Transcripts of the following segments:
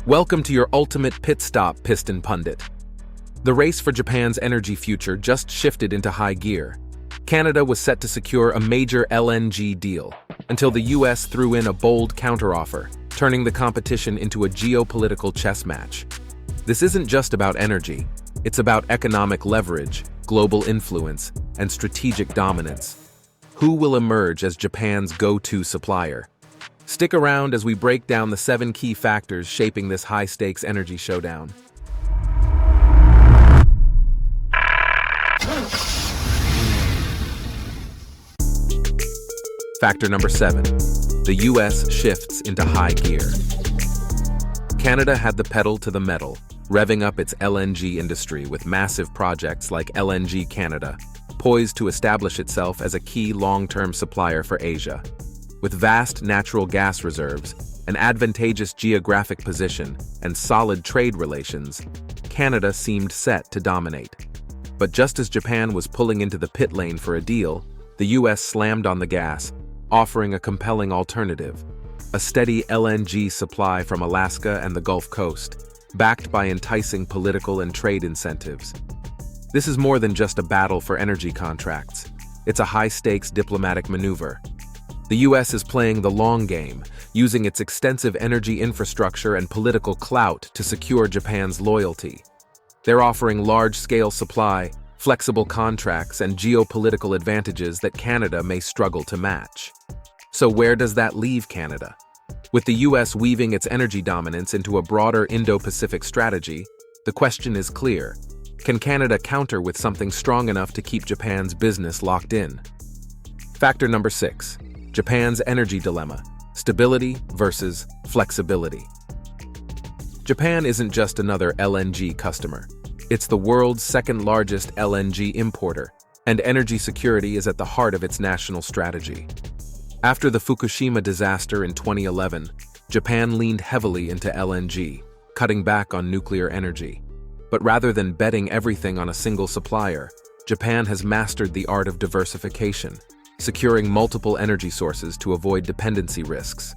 Welcome to your ultimate pit stop, Piston Pundit. The race for Japan's energy future just shifted into high gear. Canada was set to secure a major LNG deal, until the US threw in a bold counteroffer, turning the competition into a geopolitical chess match. This isn't just about energy, it's about economic leverage, global influence, and strategic dominance. Who will emerge as Japan's go-to supplier? Stick around as we break down the 7 key factors shaping this high-stakes energy showdown. Factor number 7. The US shifts into high gear. Canada had the pedal to the metal, revving up its LNG industry with massive projects like LNG Canada, poised to establish itself as a key long-term supplier for Asia. With vast natural gas reserves, an advantageous geographic position, and solid trade relations, Canada seemed set to dominate. But just as Japan was pulling into the pit lane for a deal, the US slammed on the gas, offering a compelling alternative: a steady LNG supply from Alaska and the Gulf Coast, backed by enticing political and trade incentives. This is more than just a battle for energy contracts. It's a high-stakes diplomatic maneuver. The US is playing the long game, using its extensive energy infrastructure and political clout to secure Japan's loyalty. They're offering large-scale supply, flexible contracts, and geopolitical advantages that Canada may struggle to match. So where does that leave Canada? With the US weaving its energy dominance into a broader Indo-Pacific strategy, the question is clear: can Canada counter with something strong enough to keep Japan's business locked in? Factor number 6. Japan's energy dilemma: stability versus flexibility. Japan isn't just another LNG customer. It's the world's second-largest LNG importer, and energy security is at the heart of its national strategy. After the Fukushima disaster in 2011, Japan leaned heavily into LNG, cutting back on nuclear energy. But rather than betting everything on a single supplier, Japan has mastered the art of diversification, securing multiple energy sources to avoid dependency risks.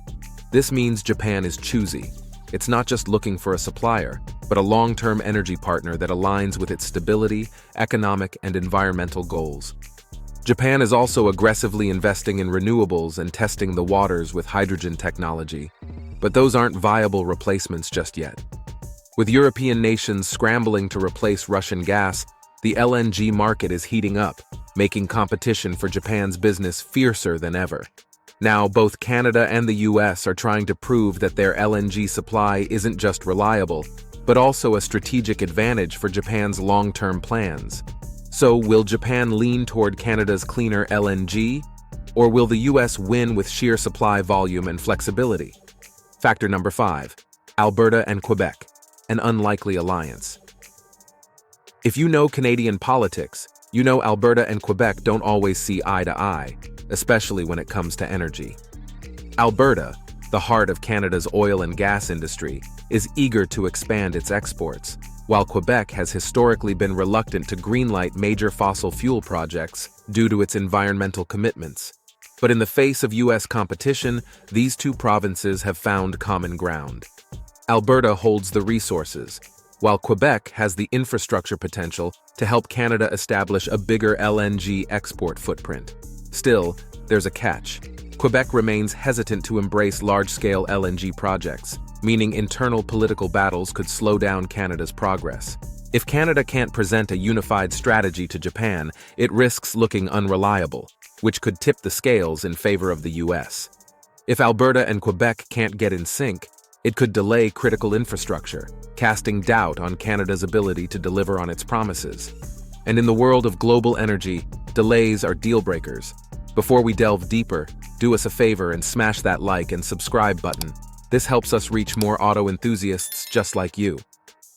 This means Japan is choosy. It's not just looking for a supplier, but a long-term energy partner that aligns with its stability, economic, and environmental goals. Japan is also aggressively investing in renewables and testing the waters with hydrogen technology, but those aren't viable replacements just yet. With European nations scrambling to replace Russian gas, the LNG market is heating up, making competition for Japan's business fiercer than ever. Now, both Canada and the US are trying to prove that their LNG supply isn't just reliable, but also a strategic advantage for Japan's long-term plans. So, will Japan lean toward Canada's cleaner LNG, or will the US win with sheer supply volume and flexibility? Factor number 5. Alberta and Quebec, an unlikely alliance. If you know Canadian politics, you know Alberta and Quebec don't always see eye to eye, especially when it comes to energy. Alberta, the heart of Canada's oil and gas industry, is eager to expand its exports, while Quebec has historically been reluctant to greenlight major fossil fuel projects due to its environmental commitments. But in the face of US competition, these two provinces have found common ground. Alberta holds the resources, while Quebec has the infrastructure potential to help Canada establish a bigger LNG export footprint. Still, there's a catch. Quebec remains hesitant to embrace large-scale LNG projects, meaning internal political battles could slow down Canada's progress. If Canada can't present a unified strategy to Japan, it risks looking unreliable, which could tip the scales in favor of the US. If Alberta and Quebec can't get in sync, it could delay critical infrastructure, casting doubt on Canada's ability to deliver on its promises. And in the world of global energy, delays are deal breakers. Before we delve deeper, do us a favor and smash that like and subscribe button. This helps us reach more auto enthusiasts just like you.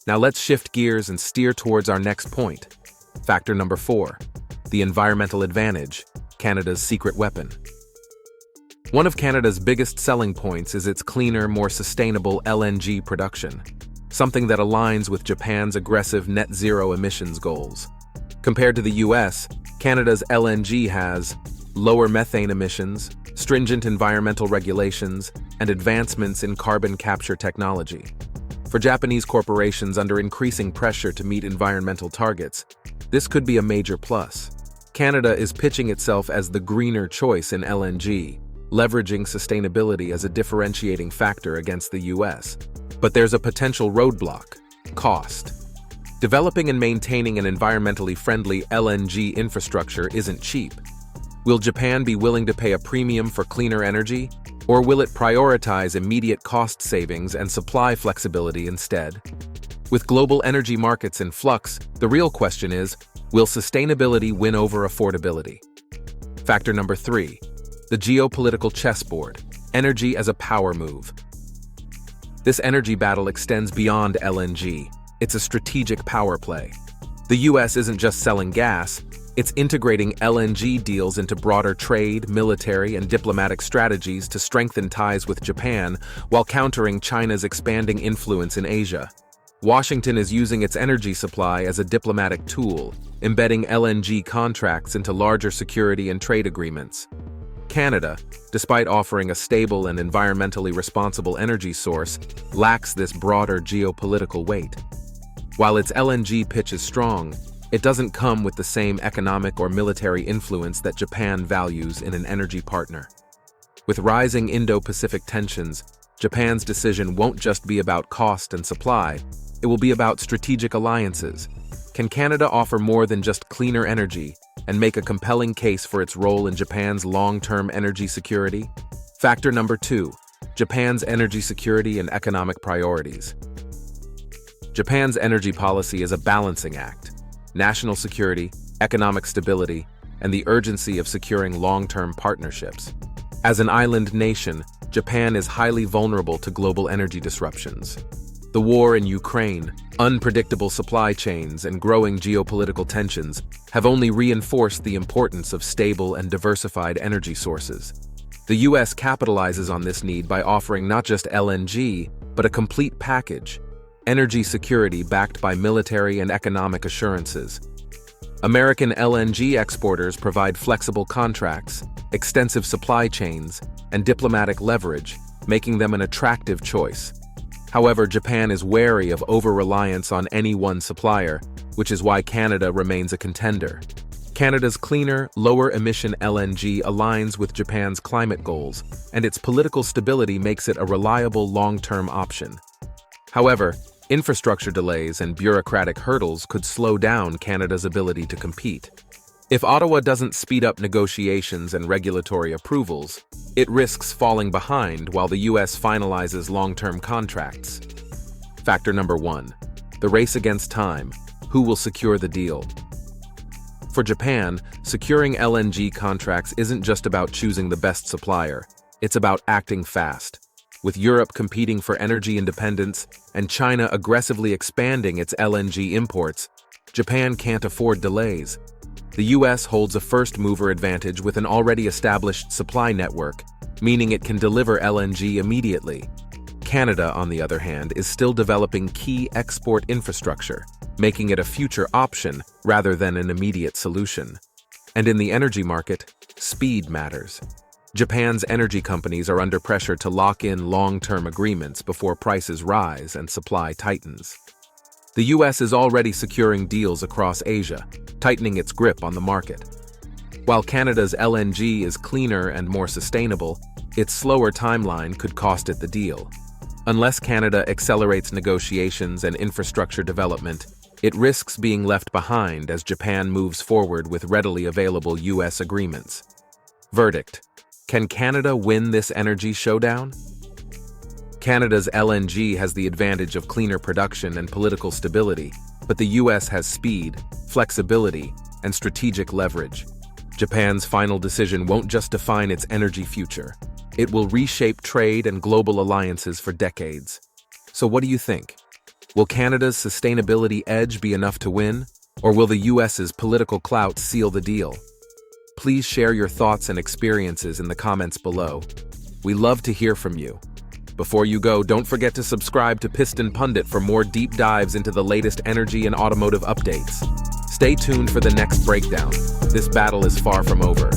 Now let's shift gears and steer towards our next point. Factor number 4. The environmental advantage, Canada's secret weapon. One of Canada's biggest selling points is its cleaner, more sustainable LNG production, something that aligns with Japan's aggressive net zero emissions goals. Compared to the US, Canada's LNG has lower methane emissions, stringent environmental regulations, and advancements in carbon capture technology. For Japanese corporations under increasing pressure to meet environmental targets, this could be a major plus. Canada is pitching itself as the greener choice in LNG, leveraging sustainability as a differentiating factor against the US. But there's a potential roadblock: cost. Developing and maintaining an environmentally friendly LNG infrastructure isn't cheap. Will Japan be willing to pay a premium for cleaner energy, or will it prioritize immediate cost savings and supply flexibility instead? With global energy markets in flux, the real question is, will sustainability win over affordability? Factor number 3, the geopolitical chessboard: energy as a power move. This energy battle extends beyond LNG. It's a strategic power play. The US isn't just selling gas, it's integrating LNG deals into broader trade, military, and diplomatic strategies to strengthen ties with Japan while countering China's expanding influence in Asia. Washington is using its energy supply as a diplomatic tool, embedding LNG contracts into larger security and trade agreements. Canada, despite offering a stable and environmentally responsible energy source, lacks this broader geopolitical weight. While its LNG pitch is strong, it doesn't come with the same economic or military influence that Japan values in an energy partner. With rising Indo-Pacific tensions, Japan's decision won't just be about cost and supply, it will be about strategic alliances. Can Canada offer more than just cleaner energy and make a compelling case for its role in Japan's long-term energy security? Factor number 2, Japan's energy security and economic priorities. Japan's energy policy is a balancing act: national security, economic stability, and the urgency of securing long-term partnerships. As an island nation, Japan is highly vulnerable to global energy disruptions. The war in Ukraine, unpredictable supply chains, and growing geopolitical tensions have only reinforced the importance of stable and diversified energy sources. The US capitalizes on this need by offering not just LNG, but a complete package: energy security backed by military and economic assurances. American LNG exporters provide flexible contracts, extensive supply chains, and diplomatic leverage, making them an attractive choice. However, Japan is wary of over-reliance on any one supplier, which is why Canada remains a contender. Canada's cleaner, lower-emission LNG aligns with Japan's climate goals, and its political stability makes it a reliable long-term option. However, infrastructure delays and bureaucratic hurdles could slow down Canada's ability to compete. If Ottawa doesn't speed up negotiations and regulatory approvals, it risks falling behind while the US finalizes long-term contracts. Factor number 1, the race against time: who will secure the deal? For Japan, securing LNG contracts isn't just about choosing the best supplier, it's about acting fast. With Europe competing for energy independence and China aggressively expanding its LNG imports, Japan can't afford delays. The US holds a first-mover advantage with an already established supply network, meaning it can deliver LNG immediately. Canada, on the other hand, is still developing key export infrastructure, making it a future option rather than an immediate solution. And in the energy market, speed matters. Japan's energy companies are under pressure to lock in long-term agreements before prices rise and supply tightens. The US is already securing deals across Asia, tightening its grip on the market. While Canada's LNG is cleaner and more sustainable, its slower timeline could cost it the deal. Unless Canada accelerates negotiations and infrastructure development, it risks being left behind as Japan moves forward with readily available US agreements. Verdict: can Canada win this energy showdown? Canada's LNG has the advantage of cleaner production and political stability, but the US has speed, flexibility, and strategic leverage. Japan's final decision won't just define its energy future. It will reshape trade and global alliances for decades. So what do you think? Will Canada's sustainability edge be enough to win, or will the US's political clout seal the deal? Please share your thoughts and experiences in the comments below. We love to hear from you. Before you go, don't forget to subscribe to Piston Pundit for more deep dives into the latest energy and automotive updates. Stay tuned for the next breakdown. This battle is far from over.